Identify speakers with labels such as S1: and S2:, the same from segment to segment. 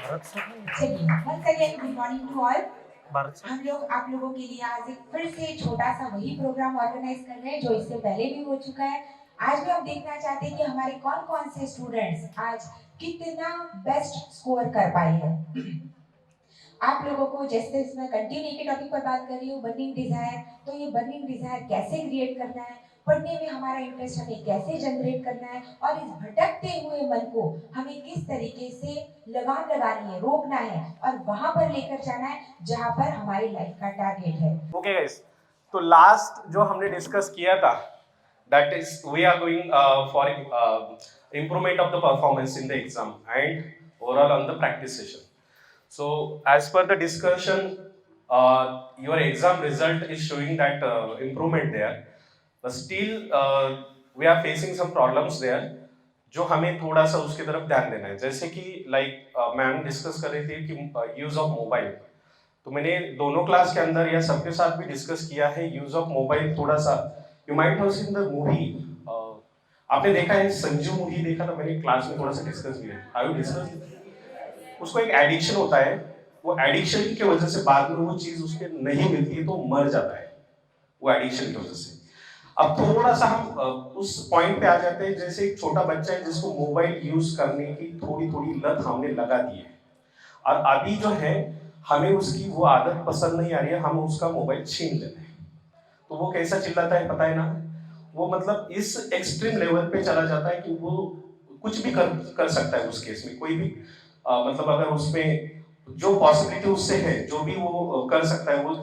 S1: भारत से
S2: चलिए, once again good morning to all.
S1: Bharat से
S2: हम लोग आप लोगों के लिए आज एक फिर से छोटा सा वही प्रोग्राम ऑर्गेनाइज कर रहे हैं जो इससे पहले भी हो चुका है। आज भी हम देखना चाहते हैं कि हमारे कौन कौन से स्टूडेंट्स आज कितना बेस्ट स्कोर कर पाए हैं। आप लोगों को जैसे इसमें कंटिन्यू के टॉपिक पर बात कर रही हूँ, बर्निंग डिजायर। तो ये बर्निंग डिजायर कैसे क्रिएट करना है, पढ़ने में हमारा इंटरेस्ट हमें कैसे जनरेट करना है, और इस भटकते हुए मन को हमें किस तरीके से लगाम लगानी है, रोकना है और वहां पर लेकर जाना है जहां पर हमारी लाइफ का टारगेट है।
S3: ओके गाइस, तो लास्ट जो हमने डिस्कस किया था that is we are going for improvement of the performance in the exam and overall on the practice session. So as per the discussion, your exam result is showing that improvement there, but still we are facing some problems there जो हमें थोड़ा सा उसकी तरफ ध्यान देना है। जैसे कि मैम डिस्कस कर रही थी कि यूज ऑफ मोबाइल, तो मैंने दोनों क्लास के अंदर या सबके साथ भी डिस्कस किया है यूज ऑफ मोबाइल। थोड़ा सा you might have seen the movie, आपने देखा है संजू मूवी देखा था, मैंने क्लास में थोड़ा सा डिस्कस किया। हाउ डिस्कस, उसको एक एडिक्शन होता है, वो एडिक्शन की वजह से बाद में वो चीज उसके नहीं मिलती है तो मर जाता है वो एडिक्शन की वजह से। अब थोड़ा सा हम उस पॉइंट पे आ जाते हैं, जैसे एक छोटा बच्चा है जिसको मोबाइल यूज करने की थोड़ी थोड़ी लत हमने लगा दी है, और अभी जो है हमें उसकी वो आदत पसंद नहीं आ रही है, हम उसका मोबाइल छीन लेते हैं। तो वो कैसा चिल्लाता है पता है ना, वो मतलब इस एक्सट्रीम लेवल पे चला जाता है कि वो कुछ भी कर सकता है उस केस में। कोई भी मतलब अगर उसमें जो पॉसिबिलिटी उससे है, जो भी वो कर सकता है, वो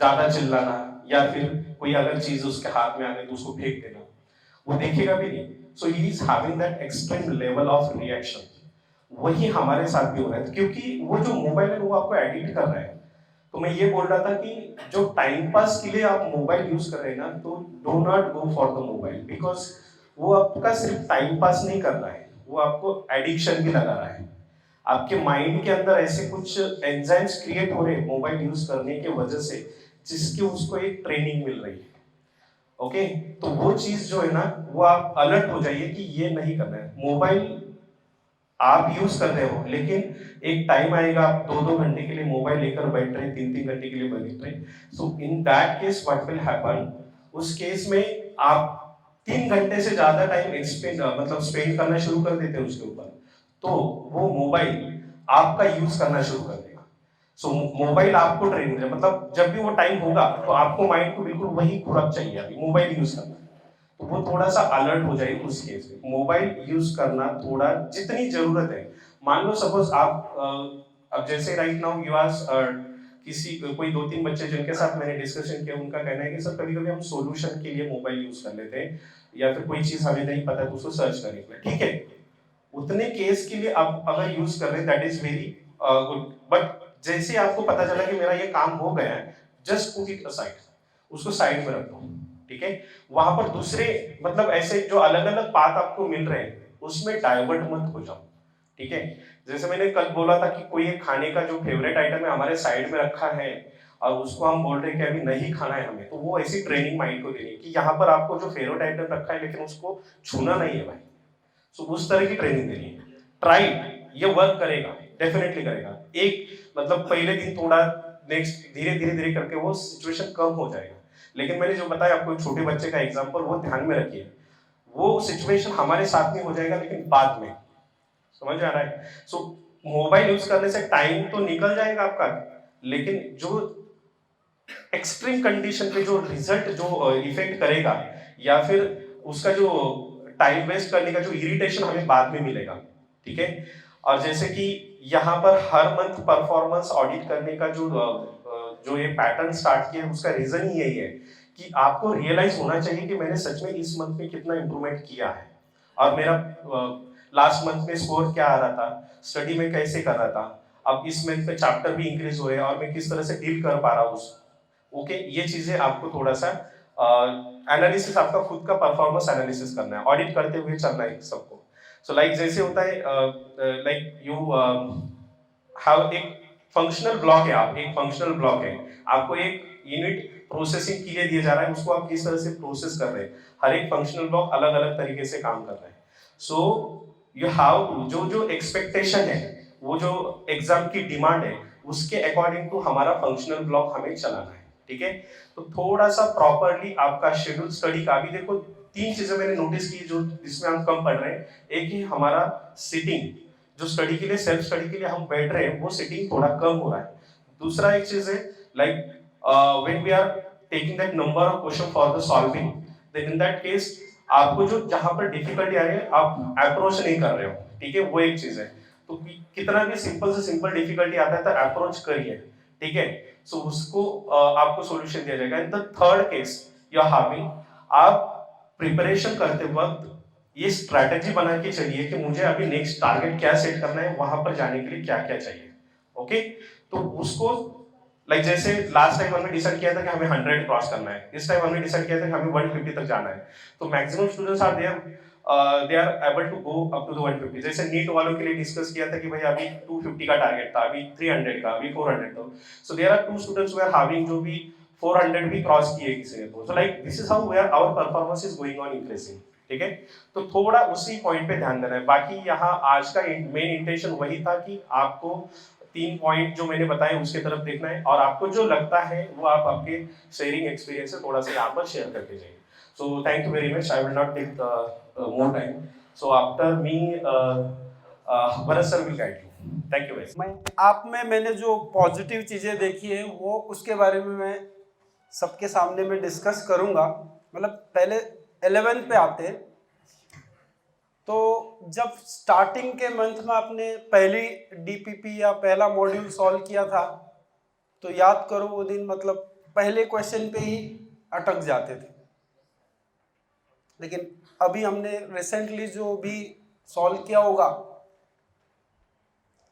S3: ज्यादा चिल्लाना या फिर कोई अगर चीज उसके हाथ में आ गई तो उसको फेंक देना, वो देखेगा भी नहीं। So he is having that extreme level of reaction. वही हमारे साथ भी हो रहा है, क्योंकि वो जो मोबाइल है वो आपको एडिक्ट कर रहा है। तो मैं ये बोल रहा था कि जो टाइम पास के लिए आप मोबाइल यूज कर रहे हैं ना, तो do not go for the mobile, because वो आपका सिर्फ टाइम पास नहीं कर रहा है, वो आपको एडिक्शन भी लगा रहा है। आपके माइंड के अंदर ऐसे कुछ एंजाइम्स क्रिएट हो रहे हैं मोबाइल यूज करने की वजह से, जिसकी उसको एक ट्रेनिंग मिल रही है। ओके, तो वो चीज जो है ना, वो आप अलर्ट हो जाइए कि ये नहीं करना है। मोबाइल आप यूज कर रहे हो, लेकिन एक टाइम आएगा आप 2-2 घंटे के लिए मोबाइल लेकर बैठ रहे, 3-3 घंटे के लिए बैठ रहे। So in that case what will happen, उस केस में आप 3 घंटे से ज्यादा टाइम स्पेंड करना शुरू कर देते हैं उसके ऊपर, तो वो मोबाइल आपका यूज करना शुरू कर देगा। सो मोबाइल आपको ट्रेनिंग दे, मतलब जब भी वो टाइम होगा तो आपको माइंड को बिल्कुल वही खुराक चाहिए, अभी मोबाइल यूज करना। तो वो थोड़ा सा अलर्ट हो जाए उस केस में। मोबाइल यूज करना थोड़ा जितनी जरूरत है, मान लो सपोज आप अब जैसे राइट नाउ यू आर किसी कोई 2-3 बच्चे जिनके साथ मैंने डिस्कशन किया, उनका कहना है कि सर कभी कभी हम सॉल्यूशन के लिए मोबाइल यूज कर लेते हैं, या फिर कोई चीज हमें नहीं पता तो उसको सर्च करने के लिए, ठीक है। उतने केस के लिए आप अगर यूज कर रहे हैं that is very good, but जैसे आपको पता चला कि मेरा ये काम हो गया है, जस्ट पुट इट असाइड, उसको साइड में रख दो, ठीक है। वहां पर दूसरे मतलब ऐसे जो अलग अलग पाथ आपको मिल रहे हैं उसमें डाइवर्ट मत हो जाओ, ठीक है। जैसे मैंने कल बोला था कि कोई एक खाने का जो फेवरेट आइटम है हमारे साइड में रखा है और उसको हम बोल रहे हैं कि अभी नहीं खाना है हमें, तो वो ऐसी ट्रेनिंग माइंड को देनी कि यहाँ पर आपको जो फेवरेट आइटम रखा है लेकिन उसको छूना नहीं है भाई। सो उस तरह की ट्रेनिंग देनी है। ट्राई, ये वर्क करेगा, डेफिनेटली करेगा। एक मतलब पहले दिन थोड़ा, नेक्स्ट धीरे धीरे धीरे करके वो सिचुएशन कम हो जाएगा। लेकिन मैंने जो बताया आपको छोटे बच्चे का एग्जांपल, वो ध्यान में रखिए, वो सिचुएशन हमारे साथ में हो जाएगा लेकिन बाद में, समझ आ रहा है। सो मोबाइल यूज करने से टाइम तो निकल जाएगा आपका, लेकिन जो एक्सट्रीम कंडीशन पे जो रिजल्ट जो इफेक्ट करेगा, या फिर उसका जो टाइम वेस्ट करने का जो इरिटेशन हमें बाद में मिलेगा, ठीक है। और जैसे कि यहाँ पर हर मंथ परफॉर्मेंस ऑडिट करने का जो ये पैटर्न स्टार्ट किया है, उसका रीजन ही यही है कि आपको रियलाइज होना चाहिए कि मैंने सच में इस मंथ में कितना इंप्रूवमेंट किया है, और मेरा लास्ट मंथ में स्कोर क्या आ रहा था, स्टडी में कैसे कर रहा था, अब इस मंथ में चैप्टर भी इंक्रीज हो रहे हैं और मैं किस तरह से डील कर पा रहा हूँ। ओके, ये चीजें आपको थोड़ा सा एनालिसिस, आपका खुद का परफॉर्मेंस एनालिसिस करना है, ऑडिट करते हुए चलना है सबको। सो लाइक जैसे होता है लाइक यू हैव एक फंक्शनल ब्लॉक है, आप एक फंक्शनल ब्लॉक है, आपको एक यूनिट प्रोसेसिंग के लिए दिया जा रहा है, उसको आप किस तरह से प्रोसेस कर रहे हैं, हर एक फंक्शनल ब्लॉक अलग अलग तरीके से काम कर रहा है। सो यू हैव जो जो एक्सपेक्टेशन है वो जो एग्जाम की डिमांड है उसके अकॉर्डिंग टू हमारा फंक्शनल ब्लॉक हमें चलाना है, ठीक है। तो थोड़ा सा प्रॉपरली आपका शेड्यूल स्टडी का भी देखो, 3 चीजें मैंने नोटिस की जो जिसमें हम कम पढ़ रहे हैं। एक ही हमारा सिटिंग, जो स्टडी के लिए सेल्फ स्टडी के लिए हम बैठ रहे हैं वो सिटिंग थोड़ा कम हो रहा है। दूसरा एक चीज है like when we are taking that number of question for the solving, then in that case आपको जो जहां पर डिफिकल्टी आ रही है आप अप्रोच नहीं कर रहे हो, ठीक है, वो एक चीज है। तो कितना भी सिंपल से सिंपल डिफिकल्टी आता है तो अप्रोच करिए, ठीक है। सो उसको आपको सॉल्यूशन दिया जाएगा। In the third case you are having, आप प्रिपरेशन करते वक्त ये स्ट्रैटेजी बना के चलिए कि मुझे अभी नेक्स्ट टारगेट क्या सेट करना है, वहां पर जाने के लिए क्या क्या चाहिए, ओके। तो उसको लाइक जैसे लास्ट टाइम हमने डिसाइड किया था कि हमें 100 क्रॉस करना है, इस टाइम हमने डिसाइड किया था कि हमें 150 तक जाना है। तो maximum students are there, they are able to go up to the 150। जैसे नीट वालों के लिए डिस्कस किया था कि भाई अभी 250 का टारगेट था, अभी 300 का, अभी 400 था। So there are 2 students who are having जो भी 400 भी क्रॉस किए किसी ने। तो so like this is how we are our performance is going on increasing, ठीक है। तो थोड़ा उसी पॉइंट पे ध्यान देना है। बाकी यहाँ आज का मेन इंटेंशन वही था कि आपको 3 पॉइंट जो मैंने बताए उसके तरफ देखना है, और आपको जो लगता है वो आप आपके शेयरिंग एक्सपीरियंस से थोड़ा सा यहाँ पर शेयर करके जाइए। So thank you very much, I will not take more time. So after me Bharat sir will guide you. Thank you very much.
S1: मैं आप में मैंने जो पॉजिटिव चीज़ें देखी है वो उसके बारे में मैं सबके सामने में डिस्कस करूंगा। मतलब पहले 11th पे आते हैं, तो जब स्टार्टिंग के मंथ में आपने पहली डीपीपी या पहला मॉड्यूल सॉल्व किया था, तो याद करो वो दिन मतलब पहले क्वेश्चन पे ही अटक जाते थे। लेकिन अभी हमने रिसेंटली जो भी सॉल्व किया होगा,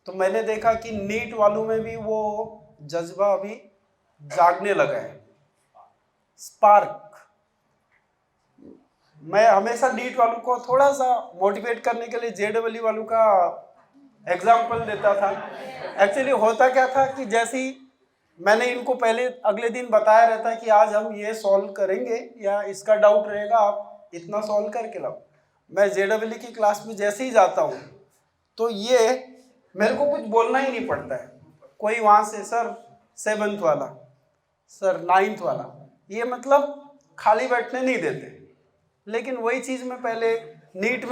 S1: तो मैंने देखा कि नीट वालों में भी वो जज्बा अभी जागने लगा है, स्पार्क। मैं हमेशा नीट वालों को थोड़ा सा मोटिवेट करने के लिए जेडब्ल्यू वालों का एग्जाम्पल देता था। एक्चुअली होता क्या था कि जैसे ही मैंने इनको पहले अगले दिन बताया रहता कि आज हम ये सॉल्व करेंगे या इसका डाउट रहेगा, आप इतना सॉल्व करके लाओ। मैं जेडब्ल्यू की क्लास में जैसे ही जाता हूँ तो ये मेरे को कुछ बोलना ही नहीं पड़ता है। कोई वहाँ से सर 7th वाला, सर 9th वाला, ये मतलब खाली बैठने नहीं देते। लेकिन वही चीज़ मैं पहले नीट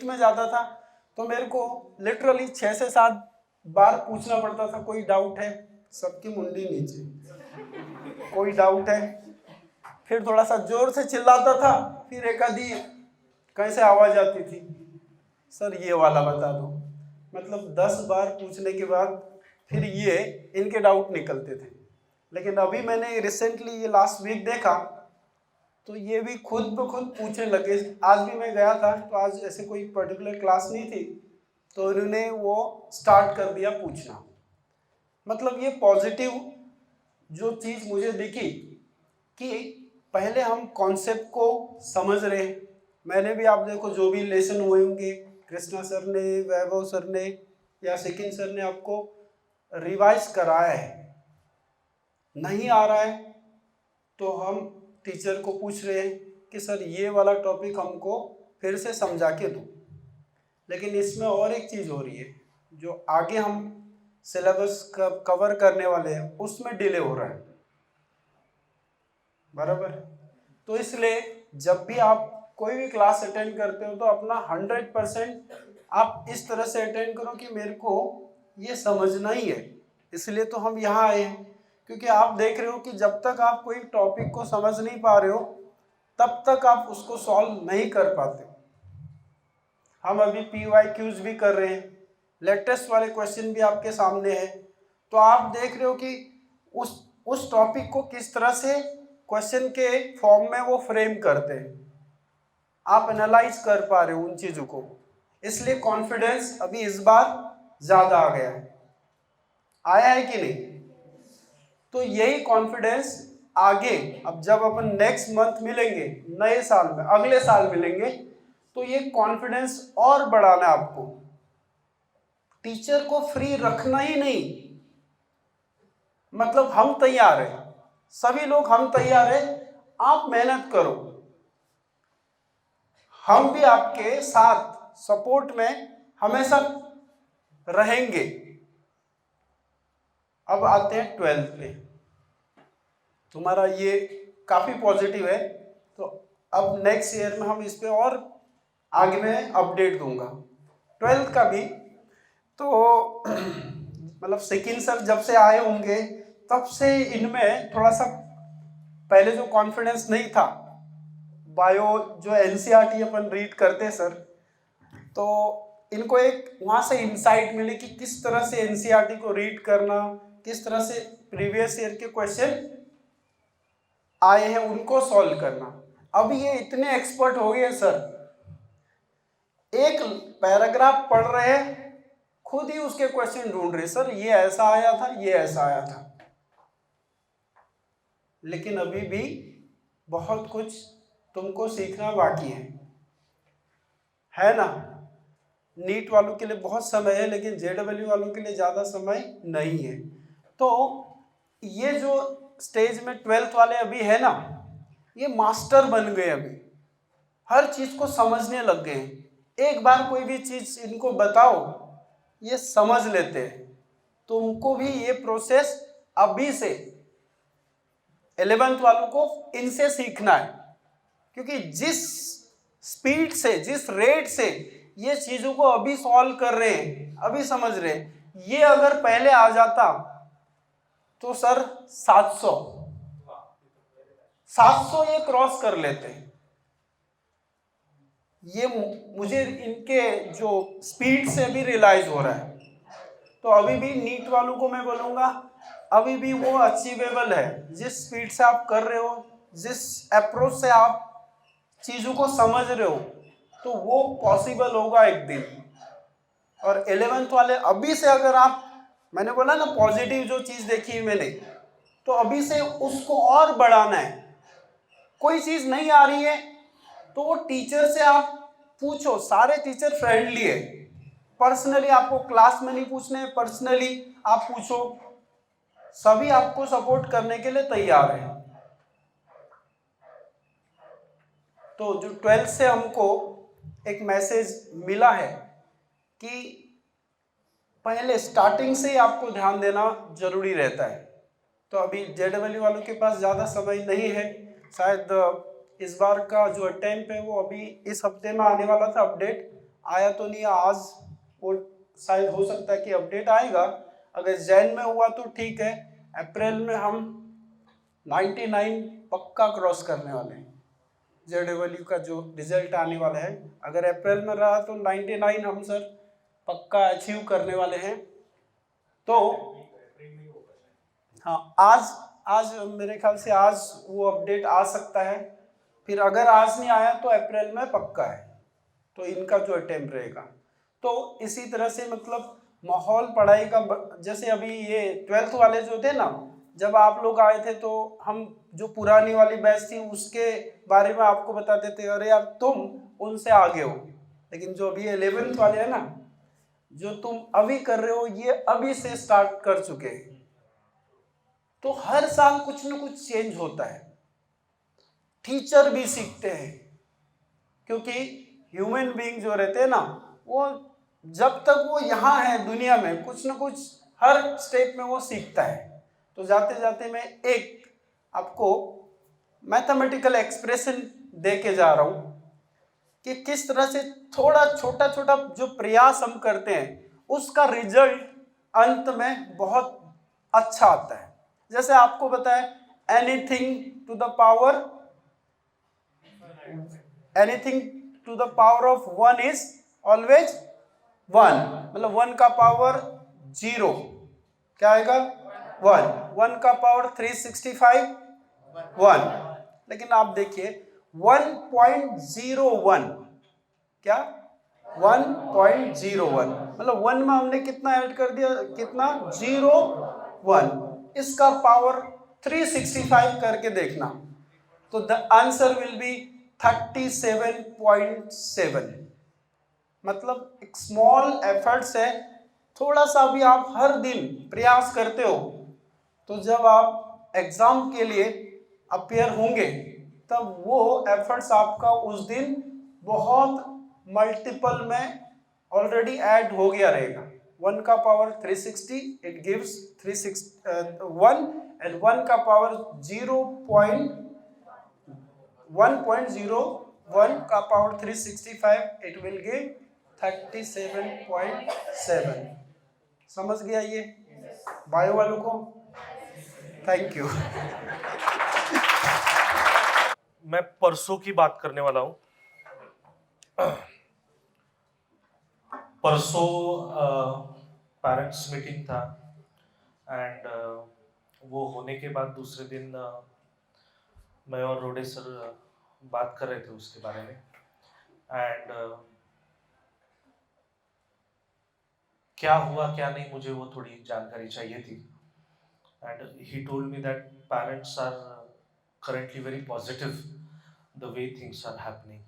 S1: में जाता था तो मेरे को लिटरली 6 से 7 बार पूछना पड़ता था, कोई डाउट है, सबकी मुंडी नीचे, कोई डाउट है। फिर थोड़ा सा जोर से चिल्लाता था, फिर एक आधी कैसे आवाज़ आती थी, सर ये वाला बता दो। मतलब 10 बार पूछने के बाद फिर ये इनके डाउट निकलते थे। लेकिन अभी मैंने रिसेंटली ये लास्ट वीक देखा तो ये भी खुद ब खुद पूछने लगे। आज भी मैं गया था तो आज ऐसे कोई पर्टिकुलर क्लास नहीं थी, तो उन्होंने वो स्टार्ट कर दिया पूछना। मतलब ये पॉजिटिव जो चीज़ मुझे दिखी कि पहले हम कॉन्सेप्ट को समझ रहे हैं। मैंने भी आप देखो जो भी लेसन हुए होंगे, कृष्णा सर ने, वैभव सर ने या सिकिन सर ने आपको रिवाइज कराया है। नहीं आ रहा है तो हम टीचर को पूछ रहे हैं कि सर ये वाला टॉपिक हमको फिर से समझा के दो। लेकिन इसमें और एक चीज़ हो रही है, जो आगे हम सिलेबस कवर करने वाले हैं उसमें डिले हो रहा है, बराबर। तो इसलिए जब भी आप कोई भी क्लास अटेंड करते हो तो अपना 100% आप इस तरह से अटेंड करो कि मेरे को ये समझना ही है। इसलिए तो हम यहाँ आए हैं, क्योंकि आप देख रहे हो कि जब तक आप कोई टॉपिक को समझ नहीं पा रहे हो तब तक आप उसको सॉल्व नहीं कर पाते। हम अभी PYQs भी कर रहे हैं, लेटेस्ट वाले क्वेश्चन भी आपके सामने है, तो आप देख रहे हो कि उस टॉपिक को किस तरह से क्वेश्चन के फॉर्म में वो फ्रेम करते हैं, आप एनालाइज कर पा रहे हो उन चीज़ों को। इसलिए कॉन्फिडेंस अभी इस बार ज़्यादा आ गया है, आया है कि नहीं। तो यही कॉन्फिडेंस आगे अब जब अपन नेक्स्ट मंथ मिलेंगे, नए साल में, अगले साल मिलेंगे, तो ये कॉन्फिडेंस और बढ़ाना है आपको। टीचर को फ्री रखना ही नहीं, मतलब हम तैयार हैं, सभी लोग हम तैयार हैं, आप मेहनत करो, हम भी आपके साथ सपोर्ट में हमेशा रहेंगे। अब आते हैं 12th पे। तुम्हारा ये काफी पॉजिटिव है, तो अब नेक्स्ट ईयर में हम इस पे और आगे में अपडेट दूंगा। 12th का भी तो मतलब सेकंड सर जब से आए होंगे तब से इनमें थोड़ा सा पहले जो कॉन्फिडेंस नहीं था। बायो जो एनसीईआरटी अपन रीड करते सर, तो इनको एक वहाँ से इंसाइट मिले कि किस तरह से एनसीईआरटी को रीड करना, किस तरह से प्रीवियस ईयर के क्वेश्चन आए हैं उनको सॉल्व करना। अब ये इतने एक्सपर्ट हो गए सर, एक पैराग्राफ पढ़ रहे हैं, खुद ही उसके क्वेश्चन ढूंढ रहे, सर ये ऐसा आया था, ये ऐसा आया था। लेकिन अभी भी बहुत कुछ तुमको सीखना बाकी है ना। नीट वालों के लिए बहुत समय है, लेकिन जेडब्ल्यू वालों के लिए ज़्यादा समय नहीं है। तो ये जो स्टेज में 12th वाले अभी है ना, ये मास्टर बन गए, अभी हर चीज़ को समझने लग गए हैं। एक बार कोई भी चीज़ इनको बताओ, ये समझ लेते हैं। तुमको भी ये प्रोसेस अभी से 11th वालों को इनसे सीखना है, क्योंकि जिस स्पीड से, जिस रेट से ये चीज़ों को अभी सॉल्व कर रहे हैं, अभी समझ रहे हैं, ये अगर पहले आ जाता तो सर 700 ये क्रॉस कर लेते हैं। ये मुझे इनके जो स्पीड से अभी रियलाइज हो रहा है। तो अभी भी नीट वालों को मैं बोलूँगा, अभी भी वो अचीवेबल है। जिस स्पीड से आप कर रहे हो, जिस अप्रोच से आप चीज़ों को समझ रहे हो, तो वो पॉसिबल होगा एक दिन। और 11th वाले अभी से अगर आप, मैंने बोला ना पॉजिटिव जो चीज़ देखी मैंने, तो अभी से उसको और बढ़ाना है। कोई चीज़ नहीं आ रही है तो वो टीचर से आप पूछो, सारे टीचर फ्रेंडली है। पर्सनली आपको क्लास में नहीं पूछने, पर्सनली आप पूछो, सभी आपको सपोर्ट करने के लिए तैयार है। तो जो 12th से हमको एक मैसेज मिला है कि पहले स्टार्टिंग से ही आपको ध्यान देना जरूरी रहता है। तो अभी जेडब्ल्यू वालों के पास ज़्यादा समय नहीं है। शायद इस बार का जो अटेम्प्ट है वो अभी इस हफ्ते में आने वाला था, अपडेट आया तो नहीं आज, वो शायद हो सकता है कि अपडेट आएगा। अगर जैन में हुआ तो ठीक है, अप्रैल में हम 99 पक्का क्रॉस करने वाले हैं। जेडब्ल्यू का जो रिजल्ट आने वाला है, अगर अप्रैल में रहा तो 99 हम सर पक्का अचीव करने वाले हैं। तो हाँ, आज मेरे ख्याल से आज वो अपडेट आ सकता है। फिर अगर आज नहीं आया तो अप्रैल में पक्का है, तो इनका जो अटेम्प्ट रहेगा। तो इसी तरह से मतलब माहौल पढ़ाई का, जैसे अभी ये 12th वाले जो थे ना, जब आप लोग आए थे तो हम जो पुरानी वाली बैच थी उसके बारे में आपको बताते थे, अरे यार तुम उनसे आगे हो। लेकिन जो अभी 11th वाले हैं ना, जो तुम अभी कर रहे हो, ये अभी से स्टार्ट कर चुके हैं। तो हर साल कुछ न कुछ चेंज होता है, टीचर भी सीखते हैं, क्योंकि ह्यूमन बीइंग जो रहते हैं ना, वो जब तक वो यहाँ है दुनिया में, कुछ न कुछ हर स्टेप में वो सीखता है। तो जाते जाते मैं एक आपको मैथमेटिकल एक्सप्रेशन दे के जा रहा हूँ कि किस तरह से थोड़ा छोटा छोटा जो प्रयास हम करते हैं उसका रिजल्ट अंत में बहुत अच्छा आता है। जैसे आपको बताया, anything to the power of 1 is always 1, मतलब 1 का पावर 0 क्या आएगा 1, 1 का पावर 365 1। लेकिन आप देखिए 1.01 क्या 1.01, मतलब 1 में हमने कितना ऐड कर दिया, कितना 0 1, इसका पावर 365 करके देखना, तो द आंसर विल बी 37.7। मतलब एक स्मॉल एफर्ट से थोड़ा सा भी आप हर दिन प्रयास करते हो, तो जब आप एग्जाम के लिए अपियर होंगे तब वो एफर्ट्स आपका उस दिन बहुत मल्टीपल में ऑलरेडी ऐड हो गया रहेगा। 1 का पावर 360 it gives 1 and 1 का पावर 1.01 का पावर 365 it will give 37.7। समझ गया ये बायो वालों को? Thank you.
S4: मैं परसों की बात करने वाला हूँ। परसों पेरेंट्स मीटिंग था एंड वो होने के बाद दूसरे दिन मैं और रोडे सर बात कर रहे थे उसके बारे में एंड क्या हुआ क्या नहीं मुझे वो थोड़ी जानकारी चाहिए थी and he told me that parents are currently very positive the way things are happening.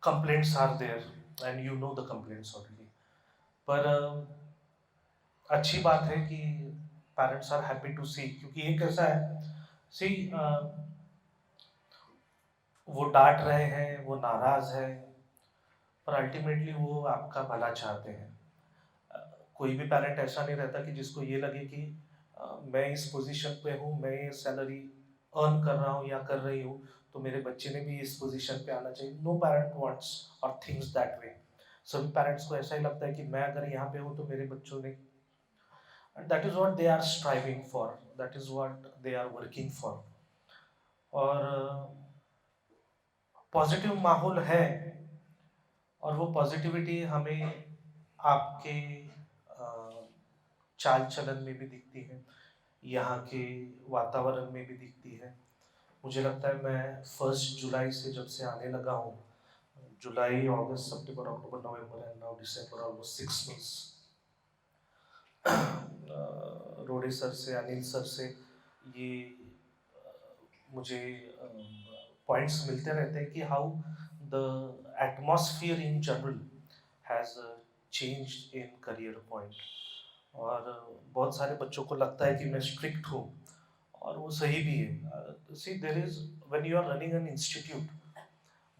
S4: Complaints are there and you know the complaints already. पर अच्छी बात है कि पेरेंट्स आर हैप्पी टू सी, क्योंकि एक ऐसा है सी वो डांट रहे हैं, वो नाराज है, पर अल्टीमेटली वो आपका भला चाहते हैं। कोई भी पेरेंट ऐसा नहीं रहता कि जिसको ये लगे कि मैं इस पोजीशन पे हूँ, मैं ये सैलरी अर्न कर रहा हूँ या कर रही हूँ तो मेरे बच्चे ने भी इस पोजीशन पे आना चाहिए। नो पेरेंट वांट्स और थिंक्स दैट वे। सभी पेरेंट्स को ऐसा ही लगता है कि मैं अगर यहाँ पे हूँ तो मेरे बच्चों ने, that is what they are striving for, that is what they are working for. और पॉजिटिव माहौल है और वो पॉजिटिविटी हमें आपके चाल चलन में भी दिखती है, यहाँ के वातावरण में भी दिखती है। मुझे लगता है मैं 1 जुलाई से जब से आने लगा हूँ, July, August, September, October, November and now December, almost 6 months, Rode sir से, अनिल सर से ये मुझे पॉइंट्स मिलते रहते हैं कि how the atmosphere in general has changed in career point. और बहुत सारे बच्चों को लगता है कि मैं स्ट्रिक्ट हूँ और वो सही भी है। See there is, when you are running an institute,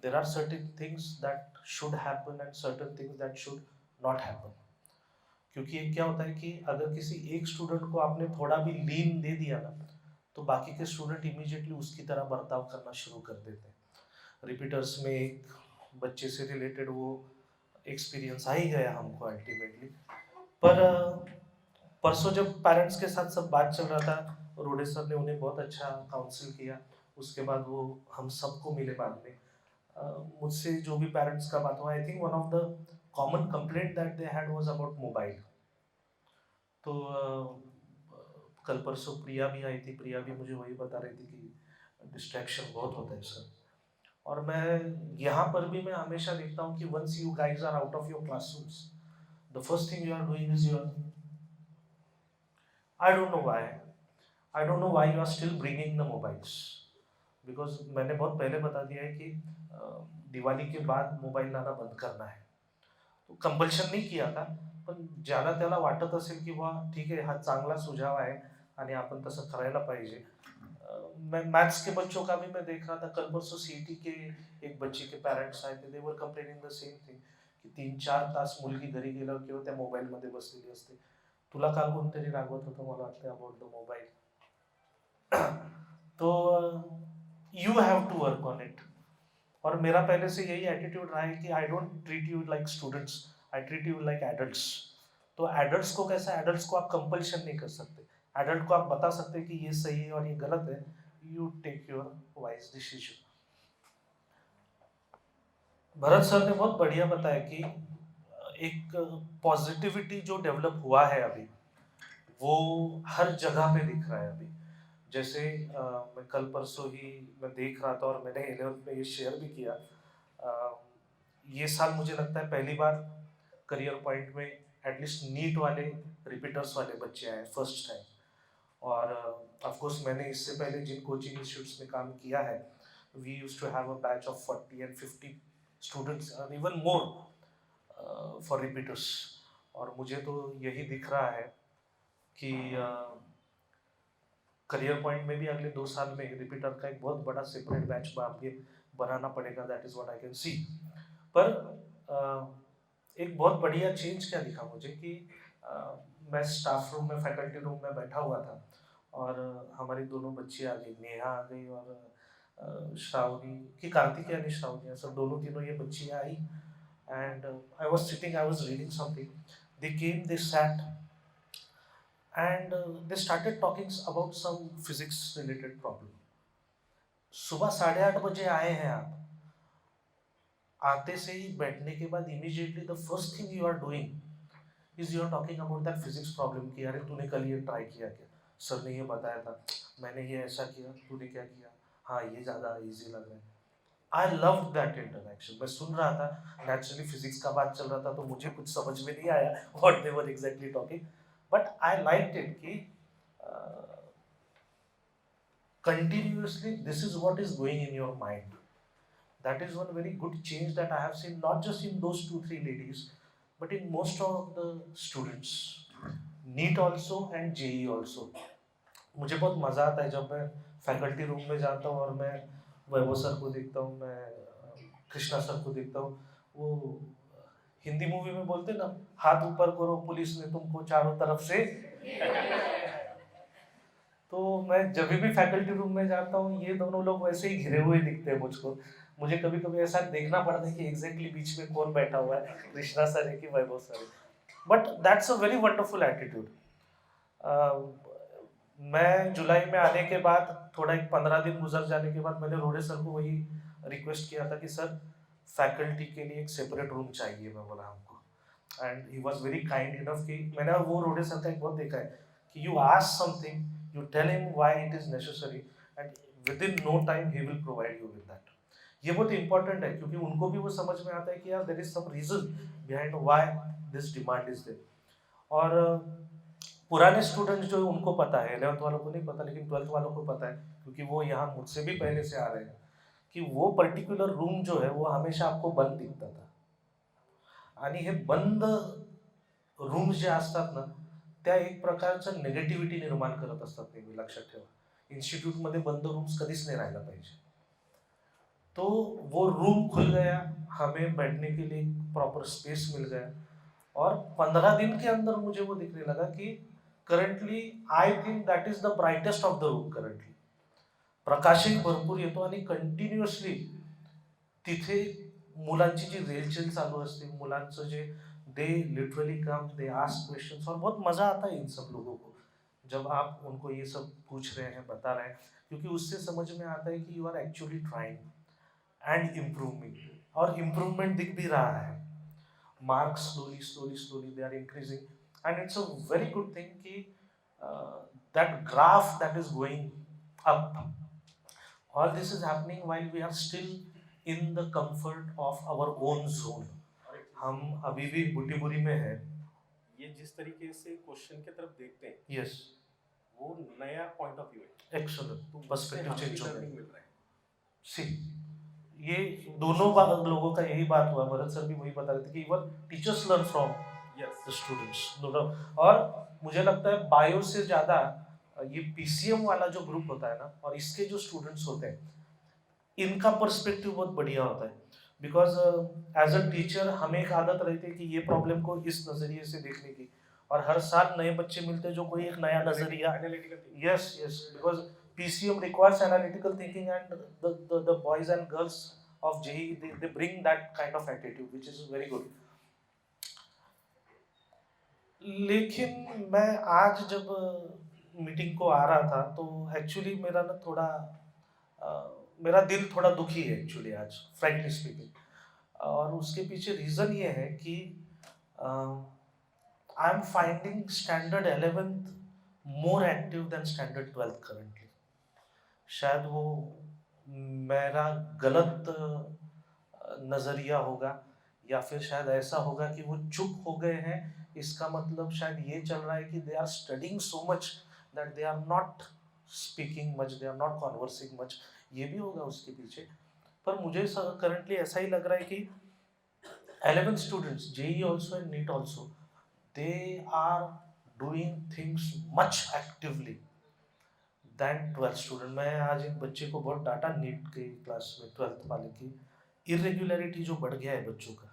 S4: there are certain things that should happen and certain things that should not happen. क्योंकि ये क्या होता है कि अगर किसी एक स्टूडेंट को आपने थोड़ा भी लीन दे दिया ना, तो बाकी के स्टूडेंट इमीडिएटली उसकी तरह बर्ताव करना शुरू कर देते हैं। रिपीटर्स में एक बच्चे से रिलेटेड वो एक्सपीरियंस आ ही गया हमको अल्टीमेटली। पर परसों जब पेरेंट्स के साथ सब बात चल रहा था, रोडे सर ने उन्हें बहुत अच्छा काउंसिल किया। उसके बाद वो हम सबको मिले बाद में। मुझसे जो भी पेरेंट्स का बात हुआ, I think one of the common complaint that they had was about mobile. तो कल परसों प्रिया भी आई थी, प्रिया भी मुझे वही बता रही थी कि डिस्ट्रैक्शन बहुत होता है सर। और मैं यहाँ पर भी मैं हमेशा देखता हूँ कि once you guys are out of your classrooms, the first thing you are doing is your, I don't know why you are still bringing the mobiles, because मैंने बहुत पहले बता दिया है कि दिवाली के बाद मोबाईल लाना बंद करना है। तो कंपल्शन नाही किया था, पण ज्याला त्याला वाटत असेल की बुवा ठीक आहे, हा चांगला सुझाव आहे आणि आपण तसं करायला पाहिजे। मैं मैथ्स के बच्चों का भी मैं देख रहा था, कल परसों सीईटी के एक बच्चे के पेरेंट्स आए थे, दे वर कंप्लेनिंग द सेम थिंग की 3-4 तास मुलगी घरी गेल्यावर किंवा त्या मोबाईलमध्ये बसलेली असते। तुला काल कोणतरी रागवत होतं मला वाटतं अबाउट द मोबाईल। तो you have to work on it. और मेरा पहले से यही एटीट्यूड रहा है कि I don't treat you like students, I treat you like adults. तो एडल्ट्स को कैसा, एडल्ट्स को आप कंपल्शन नहीं कर सकते, एडल्ट को आप बता सकते हैं कि ये सही है और ये गलत है, you take your wise decision. Bharat sir ने बहुत बढ़िया बताया कि एक पॉजिटिविटी जो डेवलप हुआ है अभी, वो हर जगह पे दिख रहा है अभी। जैसे मैं कल परसों ही मैं देख रहा था और मैंने 11th में ये शेयर भी किया। ये साल मुझे लगता है पहली बार करियर पॉइंट में एटलीस्ट नीट वाले, रिपीटर्स वाले बच्चे आए फर्स्ट टाइम। और ऑफ कोर्स मैंने इससे पहले जिन कोचिंग इंस्टीट्यूट्स में काम किया है, we used to have a batch of 40 and 50 students और इवन मोर फॉर रिपीटर्स। और मुझे तो यही दिख रहा है कि करियर पॉइंट में भी अगले 2 साल में रिपीटर का एक बहुत बड़ा सेपरेट बैच बनाना पड़ेगा, that is what I can सी। पर एक बहुत बढ़िया चेंज क्या दिखा मुझे कि मैं स्टाफ रूम में, फैकल्टी रूम में बैठा हुआ था और हमारी दोनों बच्ची आ गई, नेहा आ गई और श्रावणी की, कार्तिकेय श्रावणी, सब दोनों तीनों ये बच्चियाँ आई and I was sitting, I was reading something. They came, they sat, and they started talking about some physics related problem. सुबह 8:30 बजे आए हैं आप, आते से ही बैठने के बाद immediately the first thing you are doing is you are talking about that physics problem कि अरे तूने कल ये ट्राई किया क्या, सर ने ये बताया था, मैंने ये ऐसा किया, तूने क्या किया, हाँ ये ज़्यादा इजी लग रहा है. I loved that interaction. मैं सुन रहा था, naturally physics का बात चल रहा था तो मुझे कुछ समझ में नहीं आया what they were exactly talking, but I liked it कि continuously this is what is going in your mind. That is one very good change that I have seen, not just in those 2-3 ladies, but in most of the students, NEET also and JEE also. मुझे बहुत मज़ा आता है जब मैं faculty room में जाता हूँ और मैं वैभव सर को देखता हूँ, मैं कृष्णा सर को देखता हूँ. वो हिंदी मूवी में बोलते ना, हाथ ऊपर करो पुलिस ने तुमको चारों तरफ से. तो मैं जब भी फैकल्टी रूम में जाता हूँ ये दोनों लोग वैसे ही घिरे हुए दिखते हैं मुझको. मुझे कभी कभी ऐसा देखना पड़ता है कि एग्जैक्टली बीच में कौन बैठा हुआ है, कृष्णा सर है कि वैभव सर है. But that's a very wonderful attitude. मैं जुलाई में आने के बाद थोड़ा एक 15 दिन गुजर जाने के बाद मैंने रोडे सर को वही रिक्वेस्ट किया था कि सर फैकल्टी के लिए एक सेपरेट रूम चाहिए, मैं बोला हमको. And he was very kind enough कि मैंने वो रोडे सर का एक बहुत देखा है कि you ask something, you tell him why it is necessary and within no time he will provide you with that. ये बहुत important है क्योंकि उनको भी वो समझ में आता है कि यार there is some reason behind why this demand is there. और पुराने स्टूडेंट्स जो उनको पता है, 11th वालों को नहीं पता लेकिन 12th वालों को पता है क्योंकि वो यहाँ मुझसे भी पहले से आ रहे हैं की वो पर्टिक्युलर रूम जो है वो हमेशा आपको बंद दिखता था. आणि हे बंद रूम्स जे असतात ना त्या एक प्रकारचं नेगेटिव्हिटी निर्माण करत असतात. नेहमी लक्षात ठेवा, इन्स्टिट्यूटमध्ये बंद रूम्स कधीच नहीं राहायला पाहिजे. तो वो रूम खुल गया, हमें बैठने के लिए प्रॉपर स्पेस मिल गया और 15 दिन के अंदर मुझे वो दिखने लगा कि currently I think that is the brightest of the room. Currently प्रकाशही भरपूर येतो आणि कंटिन्युअसली तिथे मुलांची जी रेलचेल चालू असते, मुलांचं जे they literally come, they ask questions और बहुत मज़ा आता है इन सब लोगों को जब आप उनको ये सब पूछ रहे हैं, बता रहे हैं, क्योंकि उससे समझ में आता है कि you are actually trying and improving. और इम्प्रूवमेंट दिख भी रहा है, marks slowly they are increasing and it's a very good thing कि that graph that is going up. All this is happening while we are still in the comfort of our own zone. हम अभी भी बुटीबुरी में है.
S3: ये जिस तरीके से क्वेश्चन की तरफ देखते हैं,
S4: यस,
S3: वो नया पॉइंट ऑफ व्यू है.
S4: एक्सेलेंट, पर्सपेक्टिव चेंज हो
S3: लर्निंग
S4: गया.
S3: मिल रहा है.
S4: सी, ये दोनों लोगों का यही बात हुआ. भरत सर भी वही बता रहे थे कि even teachers learn from
S3: yes.
S4: The students. और मुझे लगता है बायो से ज़्यादा ये पीसीएम वाला जो ग्रुप होता है ना और इसके जो स्टूडेंट्स होते हैं इनका पर्सपेक्टिव बहुत बढ़िया होता है. बिकॉज एज अ टीचर हमें एक आदत रहती है कि ये प्रॉब्लम को इस नज़रिए से देखने की, और हर साल नए बच्चे मिलते हैं जो कोई एक नया नज़रिया. Yes yes, because PCM requires analytical thinking and the boys and girls of JEE they bring that kind of attitude which is very good. लेकिन मैं आज जब मीटिंग को आ रहा था तो एक्चुअली मेरा ना थोड़ा मेरा दिल थोड़ा दुखी है एक्चुअली आज, फ्रैंकली स्पीकिंग. और उसके पीछे रीज़न ये है कि I am finding standard 11th more active than standard 12th currently. शायद वो मेरा गलत नज़रिया होगा या फिर शायद ऐसा होगा कि वो चुप हो गए हैं. इसका मतलब शायद ये चल रहा है कि they are studying so much that they are not speaking much, they are not conversing much. ये भी होगा उसके पीछे. पर मुझे करंटली ऐसा ही लग रहा है कि 11th students, JEE also and NEET also, they are doing things much actively than 12th student. मैं आज एक बच्चे को बहुत डांटा नीट के क्लास में, 12th वाले की इरेगुलरिटी जो बढ़ गया है बच्चों का.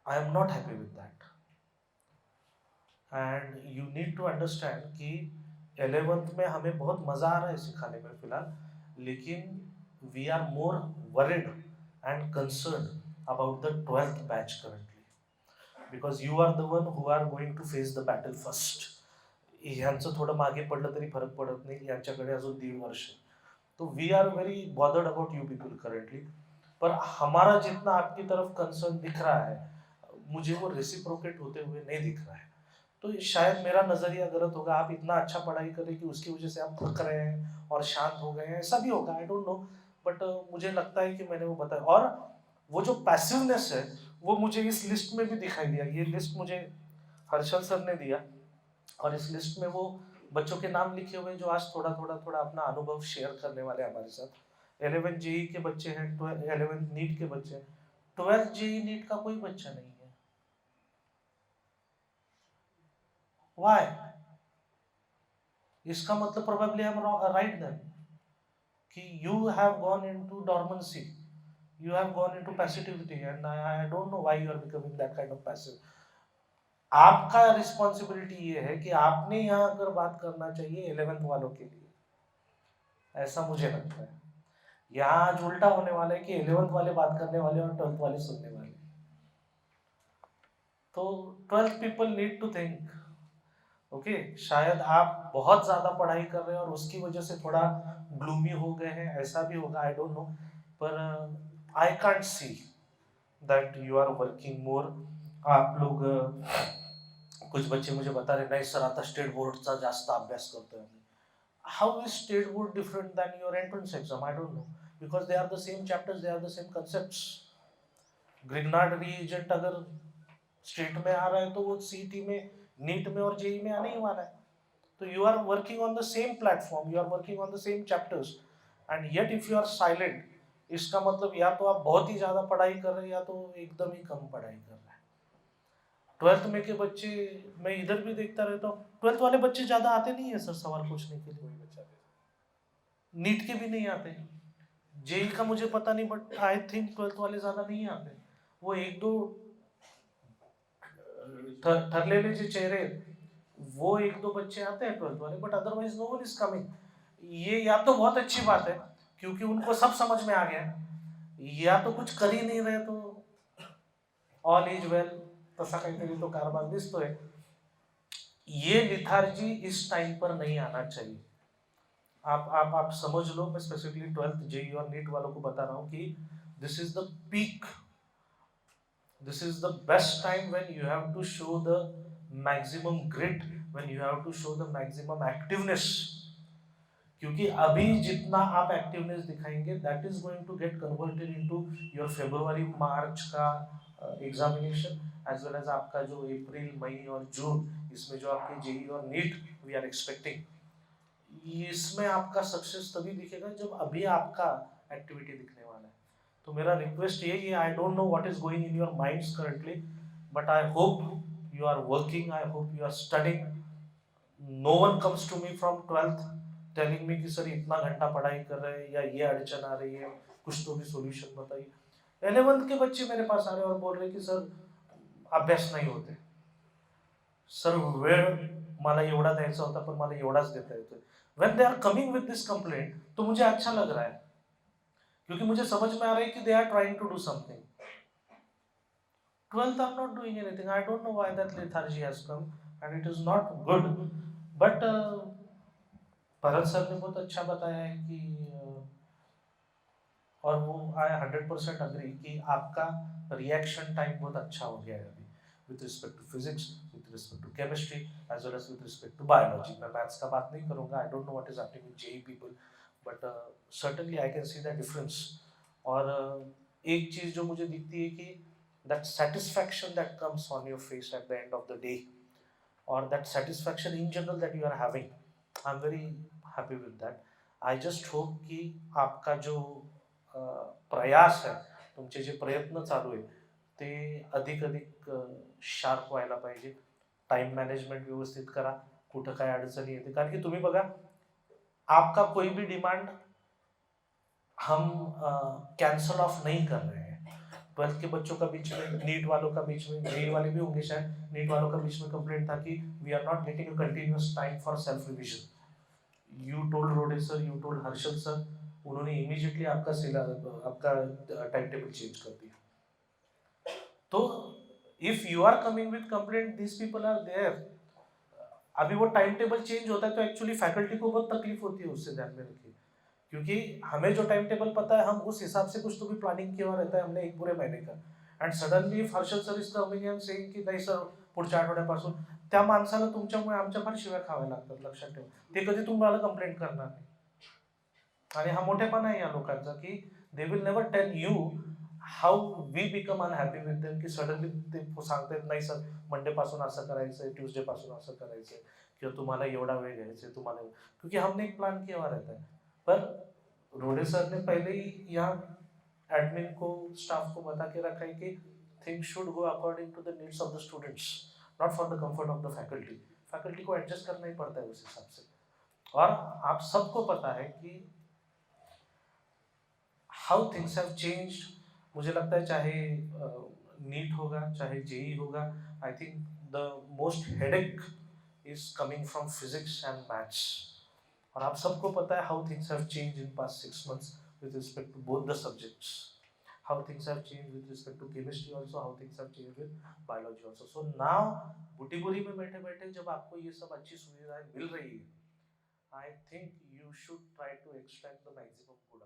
S4: I am not happy with that. And you need to understand कि 11th में हमें बहुत मज़ा आ रहा है सिखाने में फिलहाल, लेकिन we are more worried and concern about the 12th batch currently, because you are the one who are going to face the battle first. ह्यांचं थोडं मागे पडलं तरी फरक पडत नाही, यांच्याकडे अजून 1.5 वर्ष. तो we are very bothered about you people currently, पर हमारा जितना आपकी तरफ कंसर्न दिख रहा है, मुझे वो रेसिप्रोकेट होते हुए नहीं दिख रहा है. तो शायद मेरा नज़रिया गलत होगा, आप इतना अच्छा पढ़ाई करें कि उसकी वजह से आप थक रहे हैं और शांत हो गए हैं, ऐसा भी होगा, आई डोंट नो. बट मुझे लगता है कि मैंने वो बताया. और वो जो पैसिवनेस है वो मुझे इस लिस्ट में भी दिखाई दिया. ये लिस्ट मुझे हर्षल सर ने दिया, और इस लिस्ट में वो बच्चों के नाम लिखे हुए जो आज थोड़ा थोड़ा अपना अनुभव शेयर करने वाले हमारे साथ. 11 जेई के बच्चे हैं, 11 नीट के बच्चे हैं, 12 जेई नीट का कोई बच्चा नहीं है. Why? इसका मतलब probably I'm right then, कि you have gone into dormancy, you have gone into passivity, and I don't know why you are becoming that kind of passive. आपका रिस्पॉन्सिबिलिटी ये है कि आपने यहाँ अगर बात करना चाहिए 11th वालों के लिए, ऐसा मुझे लगता है. यहाँ आज उल्टा होने वाला है कि 11th वाले बात करने वाले और 12th वाले सुनने वाले. तो 12th people need to think, okay शायद आप बहुत ज़्यादा पढ़ाई कर रहे हैं और उसकी वजह से थोड़ा ग्लूमी हो गए हैं, ऐसा भी होगा, आई डोंट नो. पर I can't see that you are working more. आप लोग कुछ बच्चे मुझे बता रहे नाही सर आता स्टेट बोर्डचा जास्त अभ्यास करतोय. How is state board different than your entrance exam? I don't know, because they are the same chapters, they are the same concepts. Grignard reagent अगर स्टेट में आ रहा है तो वो सीईटी में, नीट में और जेई में आने ही वाला है. तो you are working on the same platform, you are working on the same chapters, and yet if you are silent, इसका मतलब या तो आप बहुत ही ज्यादा पढ़ाई कर रहे हैं या तो एकदम ही कम पढ़ाई कर रहे हैं. 12th में के बच्चे मैं इधर भी देखता रहता हूँ, 12th वाले बच्चे ज्यादा आते नहीं है सर सवाल पूछने के लिए. नीट के भी नहीं आते, जेई का मुझे पता नहीं, बट आई थिंक 12th वाले ज्यादा नहीं आते. वो एक दो ठरलेले जे चेहरे, वो एक दो बच्चे आते हैं 12th वाले, but otherwise no one is coming. ये या तो बहुत अच्छी बात है क्योंकि उनको सब समझ में आ गया, या तो कुछ कर ही नहीं रहे तो ऑल इज वेल, तसा काहीतरी तो कारभार दिसतोय. ये लिथार्जी इस टाइम पर नहीं आना चाहिए. आप समझ लो, मैं स्पेसिफिकली 12th जेई और नीट वालों को बता रहा हूँ कि this is the peak, this is the best time when you have to show the maximum grit, when you have to show the maximum activeness. क्योंकि अभी जितना आप एक्टिवनेस दिखाएंगे that is going to get converted into your February March का examination, as well as आपका जो अप्रैल मई और जून, इसमें जो आपके जेई और नीट वी आर एक्सपेक्टिंग, इसमें आपका सक्सेस तभी दिखेगा जब अभी आपका एक्टिविटी दिखने वाला है. तो मेरा रिक्वेस्ट यही है, I don't know what is going in your minds currently, but I hope you are working, I hope you are studying. No one comes to me from 12th telling me कि sir इतना घंटा पढ़ाई कर रहे हैं या ये अड़चन आ रही है, कुछ तो भी सॉल्यूशन बताइए. 11th के बच्चे मेरे पास आ रहे हैं और बोल रहे कि सर अभ्यास नहीं होते, सर वेळ मला एवढा द्यायचा होता पण मला एवढाच देता येतोय. When they are coming with this complaint तो मुझे अच्छा लग रहा है, क्योंकि मुझे समझ में आ रहा है कि they are trying to do something. 12th are not doing anything. I don't know why that lethargy has come and it is not good. But Bharat sir ने बहुत अच्छा बताया है कि और वो आई 100% अग्री कि आपका रिएक्शन टाइम बहुत अच्छा हो गया है अभी with respect to physics, with respect to chemistry, as well as with respect to biology. मैं मैथ्स का बात नहीं करूंगा, I don't know what is happening with JEE people, but certainly I can see the difference. और एक चीज़ जो मुझे दिखती है कि that satisfaction that comes on your face at the end of the day, और that satisfaction in general that you are having, I am very happy with that. I just hope कि आपका जो प्रयास आहे, तुमचे जे प्रयत्न चालू आहे ते अधिक शार्प व्हायला पाहिजे. टाइम मॅनेजमेंट व्यवस्थित करा, कुठं काय अडचणी येते, कारण की तुम्ही बघा आपका कोई भी डिमांड हम कैंसल ऑफ नहीं कर रहे हैं. 12th के बच्चों का बीच में, नीट वालों का बीच में, जेई वाले भी होंगे शायद, नीट वालों का बीच में कंप्लेंट था कि we are not getting a continuous time for self revision. You told Rode sir, you told Harshal sir, उन्होंने इमीडिएटली आपका टाइम टेबल चेंज कर दिया। तो if you are coming with complaint, this people are there. अभी वो time table change होता है तो एक्चुअली फैकल्टी को बहुत तकलीफ होती है, उससे ध्यान में रखिए, क्योंकि हमें जो टाइम टेबल पता है हम उस हिसाब से कुछ तो भी प्लानिंग किया हुआ रहता है हमने एक पूरे महीने का, and suddenly Harshal sir is coming and saying की नाही सर पुढच्या आठवड्यापासून, त्या माणसाला तुमच्यामुळे आमच्या फार शिव्या खाव्या लागतात, लक्षात ठेवा, ते कधी तुम्हाला कंप्लेंट करणार नाही। आणि हा मोठेपणा आहे या लोकांचा की they will never tell you how we become unhappy with them, की सडनली ते सांगतात नाही सर मंडे पासून असं करायचंय, ट्यूसडे पासून असं करायचंय, किंवा तुम्हाला एवढा वेळ घ्यायचंय तुम्हाला, क्योंकि हमने एक प्लान किया हुआ रहता है। पर रोडे सर ने पहले ही यहाँ एडमिन को, स्टाफ को बता के रखा है कि things should go according to the needs of the students, not for the comfort of the faculty. Faculty को एडजस्ट करना ही पड़ता है उस हिसाब से। और आप सबको पता है कि हाउ थिंग्स हैव चेंज्ड। मुझे लगता है चाहे नीट होगा चाहे जेई होगा, I think the most headache is coming from physics and maths. और आप सबको पता है how things have changed in past 6 months with respect to both the subjects, how things have changed with respect to chemistry also, how things have changed with biology also. So now Butibori में बैठे बैठे जब आपको ये सब अच्छी सुविधाएं मिल रही है, I think you should try to extract the maximum good.